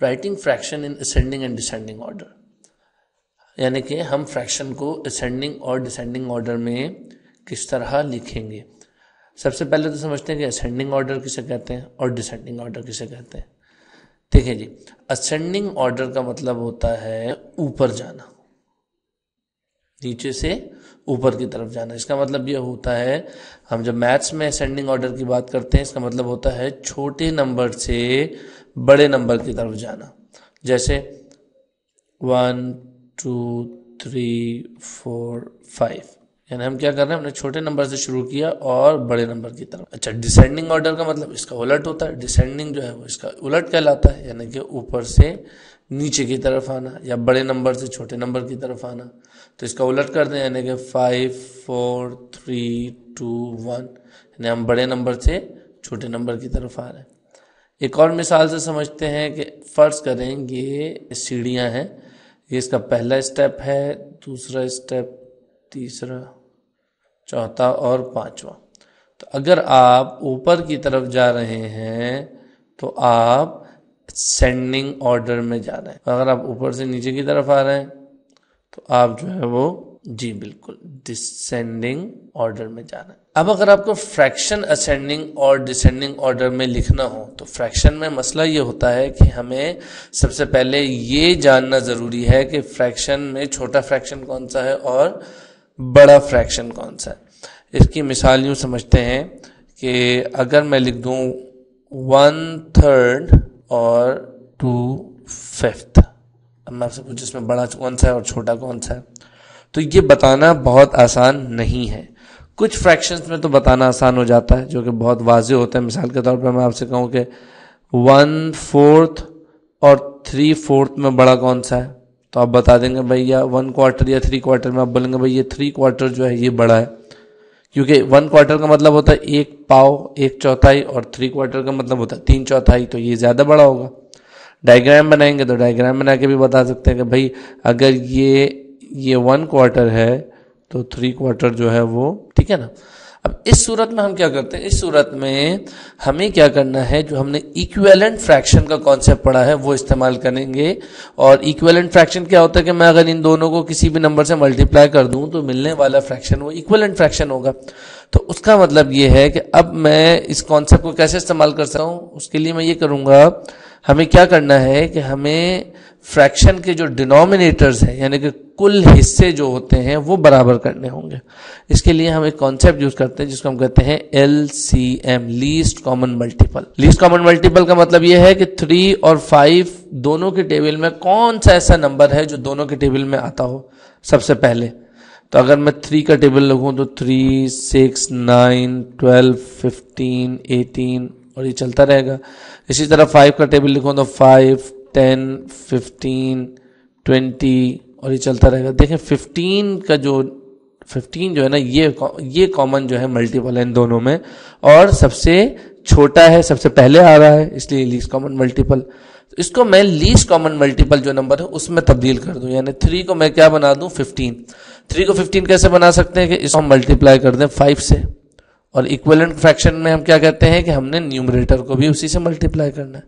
Writing fraction in ascending and descending order, यानी कि हम फ्रैक्शन को असेंडिंग और डिसेंडिंग ऑर्डर में किस तरह लिखेंगे। सबसे पहले तो समझते हैं कि असेंडिंग ऑर्डर किसे कहते हैं और डिसेंडिंग ऑर्डर किसे कहते हैं। ठीक है जी, असेंडिंग ऑर्डर का मतलब होता है ऊपर जाना, नीचे से ऊपर की तरफ जाना। इसका मतलब यह होता है, हम जब मैथ्स में असेंडिंग ऑर्डर की बात करते हैं, इसका मतलब होता है छोटे नंबर से बड़े नंबर की तरफ जाना। जैसे 1 2 3 4 5, यानी हम क्या कर रहे हैं, हमने छोटे नंबर से शुरू किया और बड़े नंबर की तरफ। अच्छा, डिसेंडिंग ऑर्डर का मतलब इसका उलट होता है। डिसेंडिंग जो है वो इसका उलट कहलाता है, यानी कि ऊपर से नीचे की तरफ आना या बड़े नंबर से छोटे नंबर की तरफ आना। तो इसका उलट कर दें, यानी कि 5 4 3 2 1, यानी हम बड़े नंबर से छोटे नंबर की तरफ आ रहे हैं। एक और मिसाल से समझते हैं कि फर्ज करें ये सीढ़ियाँ हैं, ये इसका पहला स्टेप है, दूसरा स्टेप, तीसरा, चौथा और पांचवा। तो अगर आप ऊपर की तरफ जा रहे हैं तो आप असेंडिंग ऑर्डर में जा रहे हैं, अगर आप ऊपर से नीचे की तरफ आ रहे हैं तो आप जो है वो जी बिल्कुल डिसेंडिंग ऑर्डर में जा रहे हैं। अब अगर आपको फ्रैक्शन असेंडिंग और डिसेंडिंग ऑर्डर में लिखना हो तो फ्रैक्शन में मसला ये होता है कि हमें सबसे पहले ये जानना जरूरी है कि फ्रैक्शन में छोटा फ्रैक्शन कौन सा है और बड़ा फ्रैक्शन कौन सा है। इसकी मिसाल यूं समझते हैं कि अगर मैं लिख दूं 1/3 और 2/5, अब मैं आपसे पूछूं इसमें बड़ा कौन सा है और छोटा कौन सा है, तो ये बताना बहुत आसान नहीं है। कुछ फ्रैक्शंस में तो बताना आसान हो जाता है जो कि बहुत वाज़ेह होता है। मिसाल के तौर पर मैं आपसे कहूं कि 1/4 और 3/4 में बड़ा कौन सा है, तो आप बता देंगे भैया 1/4 या 3/4 में। आप बोलेंगे भाई ये 3/4 जो है ये बड़ा है, क्योंकि 1/4 का मतलब होता है 1 पाव 1/4, और 3/4 का मतलब होता है 3/4, तो ये ज्यादा बड़ा होगा। डायग्राम बनाएंगे तो डायग्राम बना के भी बता सकते हैं कि भाई अगर ये 1/4 है तो 3/4 जो है वो, ठीक है ना। अब इस सूरत में हम क्या करते हैं, इस सूरत में हमें क्या करना है, जो हमने इक्विवेलेंट फ्रैक्शन का कॉन्सेप्ट पढ़ा है वो इस्तेमाल करेंगे। और इक्विवेलेंट फ्रैक्शन क्या होता है कि मैं अगर इन दोनों को किसी भी नंबर से मल्टीप्लाई कर दूं तो मिलने वाला फ्रैक्शन वो इक्विवेलेंट फ्रैक्शन होगा। तो उसका मतलब ये है कि अब मैं इस कॉन्सेप्ट को कैसे इस्तेमाल कर सकता हूं, उसके लिए मैं ये करूंगा, हमें क्या करना है कि हमें फ्रैक्शन के जो डिनोमिनेटर्स हैं यानी कि कुल हिस्से जो होते हैं वो बराबर करने होंगे। इसके लिए हम एक कॉन्सेप्ट यूज करते हैं जिसको हम कहते हैं LCM, least common multiple. Least common multiple का मतलब यह है कि 3 और 5 दोनों के टेबल में कौन सा ऐसा नंबर है जो दोनों के टेबल में आता हो सबसे पहले। तो अगर मैं 3 का टेबल लिखूं तो 3 6 9 12 15 18 और ये चलता रहेगा। इसी तरह 5 का टेबल लिखूं तो 5 10 15 20 और ये चलता रहेगा। देखें 15 जो है ना, ये कॉमन जो है मल्टीपल है इन दोनों में, और सबसे छोटा है, सबसे पहले आ रहा है, इसलिए लीस्ट कॉमन मल्टीपल। तो इसको मैं लीस्ट कॉमन मल्टीपल जो नंबर है उसमें तब्दील कर दूं, यानी 3 को मैं क्या बना दूं 15। 3 को 15 कैसे बना सकते हैं कि इसको हम मल्टीप्लाई कर दें 5 से, और इक्विवेलेंट फ्रैक्शन में हम क्या कहते हैं कि हमने न्यूमरेटर को भी उसी से मल्टीप्लाई करना है।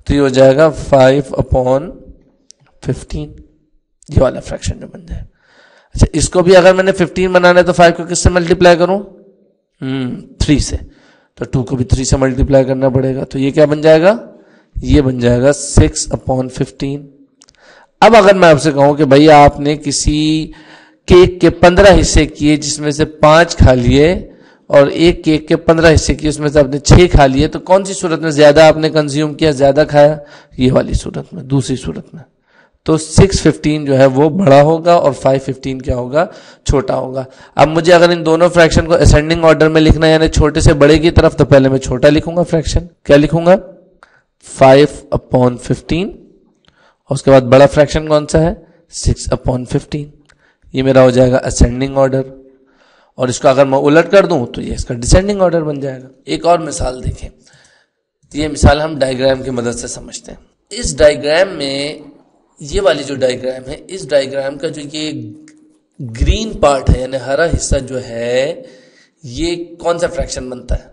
तो ये हो जाएगा 5/15, ये वाला फ्रैक्शन जो बन जाए। अच्छा, इसको भी अगर मैंने 15 बनाना है तो 5 को किससे मल्टीप्लाई करूं 3 से, तो 2 को भी 3 से मल्टीप्लाई करना पड़ेगा। तो ये क्या बन जाएगा, ये बन जाएगा 6/15। अब अगर मैं आपसे कहूं कि भैया आपने किसी केक के 15 हिस्से किए जिसमें से 5 खा लिए, और एक केक के 15 हिस्से किए उसमें से आपने 6 खा लिए, तो कौन सी सूरत में ज्यादा आपने कंज्यूम किया, ज्यादा खाया, ये वाली सूरत में, दूसरी सूरत में। तो 6/15 जो है वो बड़ा होगा और 5/15 क्या होगा, छोटा होगा। अब मुझे अगर इन दोनों फ्रैक्शन को असेंडिंग ऑर्डर में लिखना है यानी छोटे से बड़े की तरफ, तो पहले मैं छोटा लिखूंगा फ्रैक्शन, क्या लिखूंगा 5/15, और उसके बाद बड़ा फ्रैक्शन कौन सा है 6/15। ये मेरा हो जाएगा असेंडिंग ऑर्डर, और इसको अगर मैं उलट कर दूं तो ये इसका डिसेंडिंग ऑर्डर बन जाएगा। एक और मिसाल देखें, ये मिसाल हम डायग्राम की मदद से समझते हैं। इस डायग्राम में, ये वाली जो डायग्राम है, इस डायग्राम का जो ये ग्रीन पार्ट है यानी हरा हिस्सा जो है, ये कौन सा फ्रैक्शन बनता है,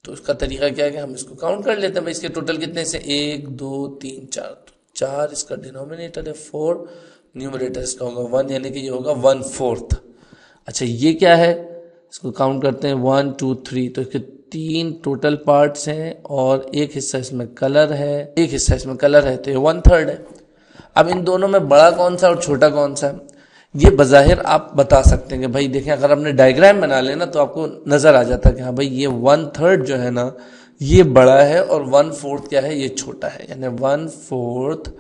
तो उसका तरीका क्या है कि हम इसको काउंट कर लेते हैं। भाई इसके टोटल कितने से 1 2 3 4, तो 4 इसका डिनोमिनेटर है, 4 न्यूमरेटर इसका होगा 1, यानी कि ये होगा 1/4। अच्छा ये क्या है, इसको काउंट करते हैं 1 2 3, तो इसके 3 टोटल पार्ट्स हैं और एक हिस्सा इसमें कलर है, एक हिस्सा इसमें कलर है, तो ये 1/3 है। अब इन दोनों में बड़ा कौन सा और छोटा कौन सा है, ये बज़ाहिर आप बता सकते हैं कि भाई देखें, अगर हमने डायग्राम बना लेना तो आपको नजर आ जाता है कि हाँ भाई ये 1/3 जो है ना ये बड़ा है और 1/4 क्या है, ये छोटा है, यानी 1/4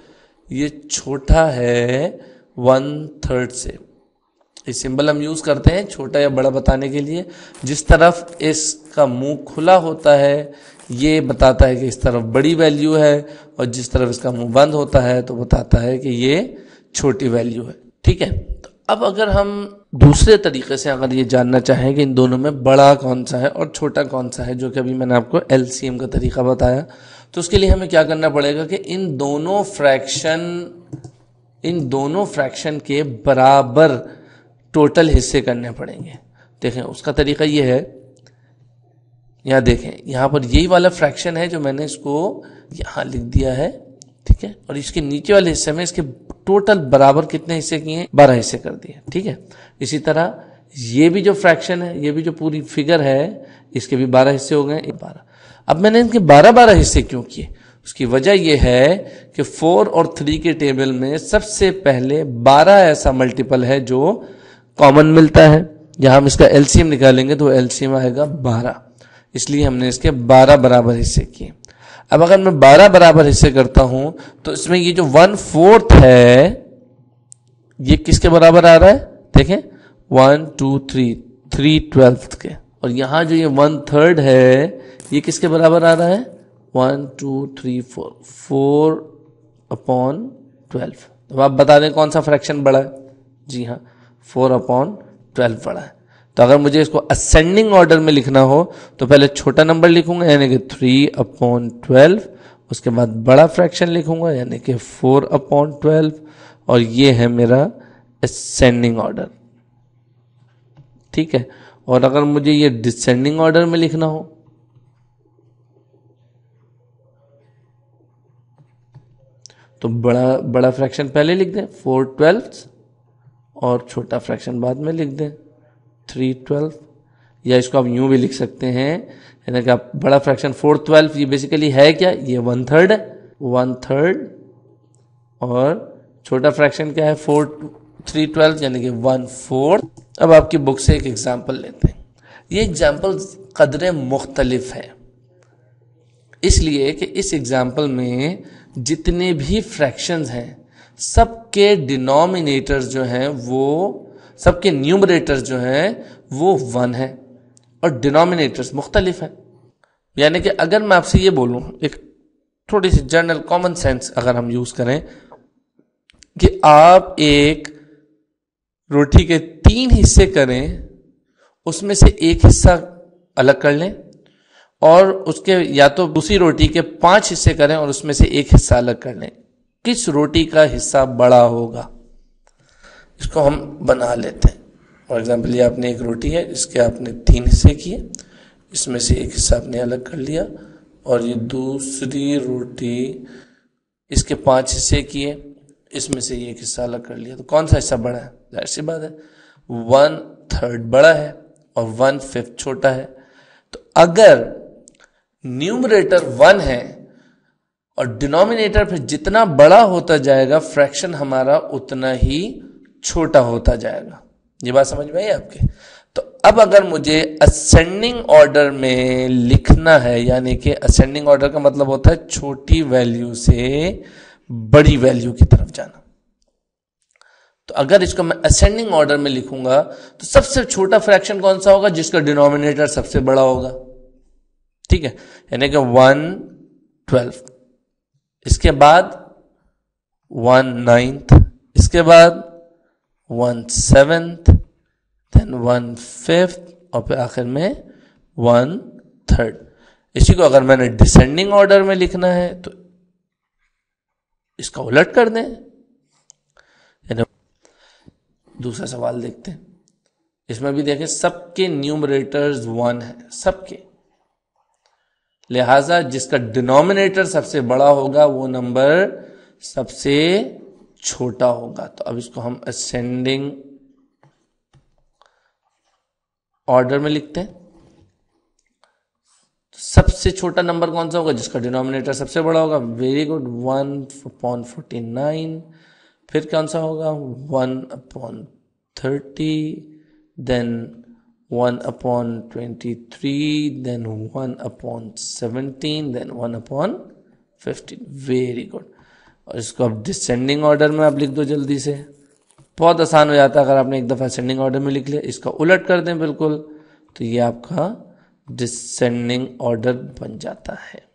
ये छोटा है 1/3 से। ये सिंबल हम यूज करते हैं छोटा या बड़ा बताने के लिए। जिस तरफ इसका मुंह खुला होता है ये बताता है कि इस तरफ बड़ी वैल्यू है, और जिस तरफ इसका मुंह बंद होता है तो बताता है कि ये छोटी वैल्यू है। ठीक है, तो अब अगर हम दूसरे तरीके से अगर ये जानना चाहें कि इन दोनों में बड़ा कौन सा है और छोटा कौन सा है, जो कि अभी मैंने आपको एलसीएम का तरीका बताया, तो उसके लिए हमें क्या करना पड़ेगा कि इन दोनों फ्रैक्शन के बराबर टोटल हिस्से करने पड़ेंगे। देखें उसका तरीका ये है, यहां देखें यहां पर यही वाला फ्रैक्शन है जो मैंने इसको यहां लिख दिया है, ठीक है, और इसके नीचे वाले हिस्से में इसके टोटल बराबर कितने हिस्से किए हैं, 12 हिस्से कर दिए। ठीक है, इसी तरह ये भी जो फ्रैक्शन है, ये भी जो पूरी फिगर है, इसके भी 12 हिस्से हो गए, 12। अब मैंने इनके 12-12 हिस्से क्यों किए, उसकी वजह यह है कि 4 और 3 के टेबल में सबसे पहले 12 ऐसा मल्टीपल है जो कॉमन मिलता है। जहां हम इसका एलसीएम निकालेंगे तो एलसीएम आएगा 12, इसलिए हमने इसके 12 बराबर हिस्से किए। अब अगर मैं 12 बराबर हिस्से करता हूं तो इसमें ये जो 1/4 है ये किसके बराबर आ रहा है, देखें 1 2 3 3/12 के, और यहां जो ये 1/3 है ये किसके बराबर आ रहा है, 1 2 3 4 4/12। तो आप बता दें कौन सा फ्रैक्शन बड़ा है, जी हाँ 4/12 बड़ा है। तो अगर मुझे इसको असेंडिंग ऑर्डर में लिखना हो तो पहले छोटा नंबर लिखूंगा यानी कि 3/12, उसके बाद बड़ा फ्रैक्शन लिखूंगा यानी कि 4/12, और ये है मेरा असेंडिंग ऑर्डर। ठीक है, और अगर मुझे ये डिसेंडिंग ऑर्डर में लिखना हो तो बड़ा फ्रैक्शन पहले लिख दें 4/12 और छोटा फ्रैक्शन बाद में लिख दें 3/12, या इसको आप यूं भी लिख सकते हैं, यानी कि आप बड़ा फ्रैक्शन 4/12 ये बेसिकली है क्या, ये 1/3 है, 1/3, और छोटा फ्रैक्शन क्या है 3/12 यानी कि 1/4। अब आपकी बुक से एक एग्जाम्पल लेते हैं। ये एग्जाम्पल कदरे मुख्तलिफ है, इसलिए कि इस एग्जाम्पल में जितने भी फ्रैक्शंस हैं सबके डिनोमिनेटर्स जो हैं वो, सबके न्यूमरेटर्स जो हैं वो 1 है और डिनोमिनेटर्स मुख्तलिफ हैं। यानी कि अगर मैं आपसे ये बोलूं, एक थोड़ी सी जनरल कॉमन सेंस अगर हम यूज करें कि आप एक रोटी के 3 हिस्से करें, उसमें से एक हिस्सा अलग कर लें, और उसके या तो दूसरी रोटी के 5 हिस्से करें और उसमें से एक हिस्सा अलग कर लें, किस रोटी का हिस्सा बड़ा होगा, इसको हम बना लेते हैं। फॉर एग्जाम्पल ये आपने एक रोटी है, इसके आपने 3 हिस्से किए, इसमें से एक हिस्सा आपने अलग कर लिया, और ये दूसरी रोटी इसके 5 हिस्से किए, इसमें से एक हिस्सा अलग कर लिया, तो कौन सा हिस्सा बड़ा है, जाहिर सी बात है 1/3 बड़ा है और 1/5 छोटा है। तो अगर न्यूमरेटर 1 है और डिनोमिनेटर फिर जितना बड़ा होता जाएगा फ्रैक्शन हमारा उतना ही छोटा होता जाएगा। ये बात समझ में आई आपके? तो अब अगर मुझे असेंडिंग ऑर्डर में लिखना है, यानी कि असेंडिंग ऑर्डर का मतलब होता है छोटी वैल्यू से बड़ी वैल्यू की तरफ जाना, तो अगर इसको मैं असेंडिंग ऑर्डर में लिखूंगा तो सबसे छोटा फ्रैक्शन कौन सा होगा, जिसका डिनोमिनेटर सबसे बड़ा होगा। ठीक है, यानी कि 1/12, इसके बाद 1/9, इसके बाद 1/7, देन 1/5, और फिर आखिर में 1/3। इसी को अगर मैंने डिसेंडिंग ऑर्डर में लिखना है तो इसका उलट कर दें। दूसरा सवाल देखते हैं, इसमें भी देखें सबके न्यूमरेटर्स 1 है, सबके, लिहाजा जिसका डिनोमिनेटर सबसे बड़ा होगा वो नंबर सबसे छोटा होगा। तो अब इसको हम असेंडिंग ऑर्डर में लिखते हैं। सबसे छोटा नंबर कौन सा होगा? जिसका डिनोमिनेटर सबसे बड़ा होगा। Very good, 1/49। फिर कौन सा होगा? 1/30, then 1/23, then 1/17, then 1/15। Very good. और इसको अब डिसेंडिंग ऑर्डर में आप लिख दो जल्दी से। बहुत आसान हो जाता है अगर आपने एक दफा असेंडिंग ऑर्डर में लिख लिया। इसका उलट कर दें बिल्कुल, तो ये आपका डिसेंडिंग ऑर्डर बन जाता है।